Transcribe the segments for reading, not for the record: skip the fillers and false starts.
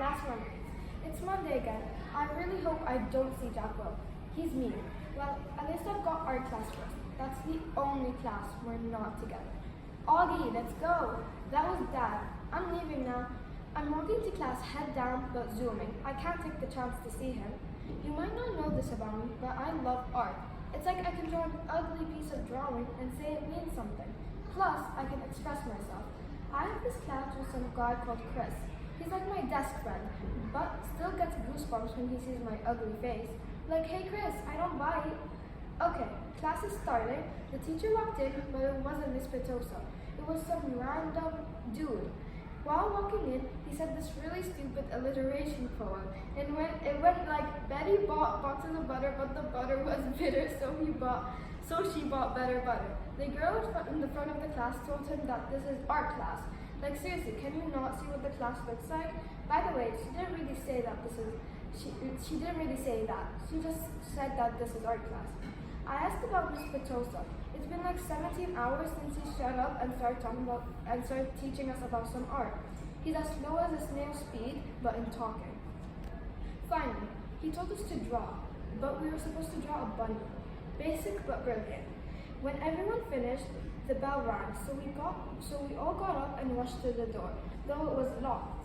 Last one. It's Monday again. I really hope I don't see Jack Will. He's mean. Well, at least I've got art class first. That's the only class we're not together. Augie, let's go. That was Dad. I'm leaving now. I'm walking to class head down but zooming. I can't take the chance to see him. You might not know this about me, but I love art. It's like I can draw an ugly piece of drawing and say it means something. Plus, I can express myself. I have this class with some guy called Chris. He's like my desk friend, but still gets goosebumps when he sees my ugly face. Like, hey Chris, I don't bite. Okay, class is starting. The teacher walked in, but it wasn't Miss Petosa. It was some random dude. While walking in, he said this really stupid alliteration poem. And it went like, Betty bought boxes of butter, but the butter was bitter, so she bought better butter. The girl in the front of the class told him that this is art class. Like, seriously, can you not see what the class looks like? By the way, she didn't really say that this is, she didn't really say that. She just said that this is art class. I asked about Miss Petosa. It's been like 17 hours since he shut up and started teaching us about some art. He's as slow as a snail's speed, but in talking. Finally, he told us to draw, but we were supposed to draw a bunny. Basic but brilliant. When everyone finished, the bell rang, so we all got up and rushed to the door, though it was locked.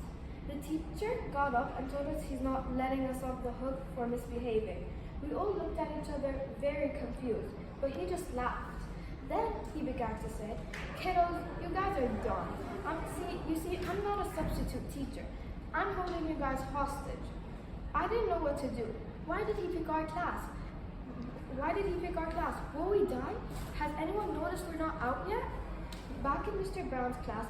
The teacher got up and told us he's not letting us off the hook for misbehaving. We all looked at each other very confused, but he just laughed. Then he began to say, kiddos, you guys are dumb. You see, I'm not a substitute teacher. I'm holding you guys hostage. I didn't know what to do. Why did he pick our class? Will we die? Has anyone noticed we're not out yet? Back in Mr. Brown's class,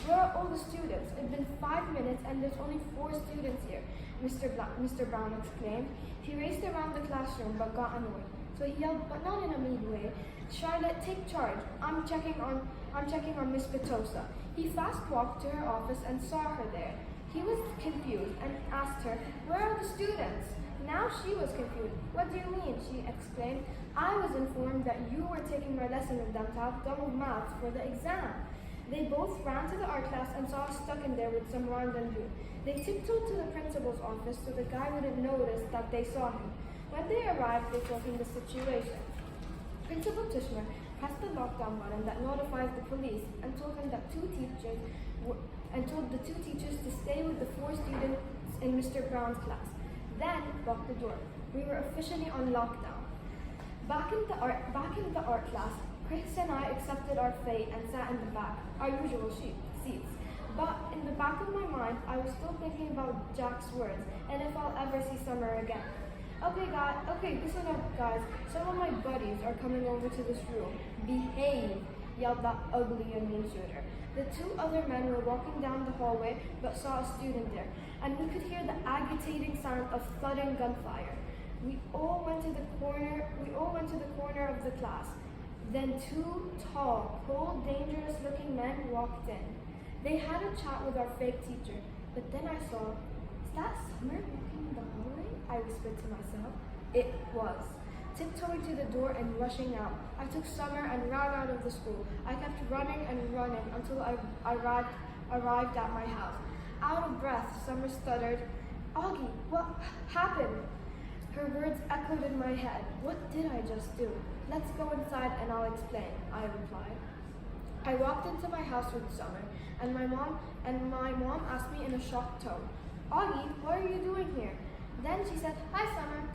where are all the students? It's been 5 minutes and there's only 4 students here, Mr. Brown exclaimed. He raced around the classroom but got annoyed. So he yelled, but not in a mean way, Charlotte, take charge. I'm checking on Miss Petosa. He fast walked to her office and saw her there. He was confused and asked her, where are the students? Now she was confused. What do you mean? She exclaimed. I was informed that you were taking my lesson with them to have double maths for the exam. They both ran to the art class and saw us stuck in there with some random dude. They tiptoed to the principal's office so the guy wouldn't notice that they saw him. When they arrived, they told him the situation. Principal Tishner pressed the lockdown button that notifies the police and told him that told the 2 teachers to stay with the 4 students in Mr. Brown's class. Then locked the door. We were officially on lockdown. Back in the art class, Chris and I accepted our fate and sat in the back, our usual seats. But in the back of my mind, I was still thinking about Jack's words and if I'll ever see Summer again. Okay, listen up, guys. Some of my buddies are coming over to this room. Behave, yelled that ugly and mean shooter. The 2 other men were walking down the hallway but saw a student there, and we could hear the agitating sound of thudding gunfire. We all went to the corner of the class. Then 2 tall, cold, dangerous-looking men walked in. They had a chat with our fake teacher, but then I saw, is that Summer walking in the hallway? I whispered to myself. It was. Tiptoeing to the door and rushing out, I took Summer and ran out of the school. I kept running and running until I arrived at my house. Out of breath, Summer stuttered, Augie, what happened? Her words echoed in my head. What did I just do? Let's go inside and I'll explain, I replied. I walked into my house with Summer, and my mom asked me in a shocked tone, Augie, what are you doing here? Then she said, hi Summer.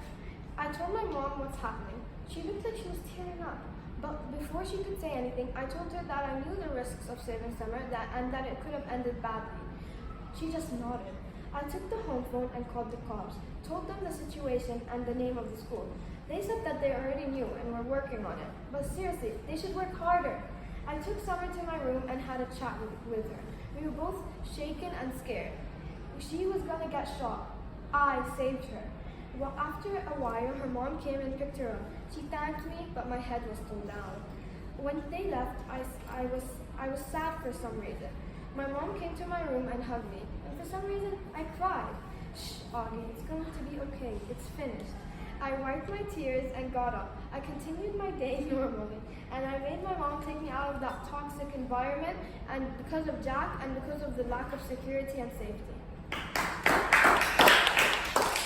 I told my mom what's happening. She looked like she was tearing up. But before she could say anything, I told her that I knew the risks of saving Summer and that it could have ended badly. She just nodded. I took the home phone and called the cops, told them the situation and the name of the school. They said that they already knew and were working on it. But seriously, they should work harder. I took Summer to my room and had a chat with her. We were both shaken and scared. She was gonna get shot. I saved her. Well, after a while, her mom came and picked her up. She thanked me, but my head was still down. When they left, I was sad for some reason. My mom came to my room and hugged me, and for some reason, I cried. Shh, Augie, it's going to be okay. It's finished. I wiped my tears and got up. I continued my day normally, and I made my mom take me out of that toxic environment, and because of Jack and because of the lack of security and safety.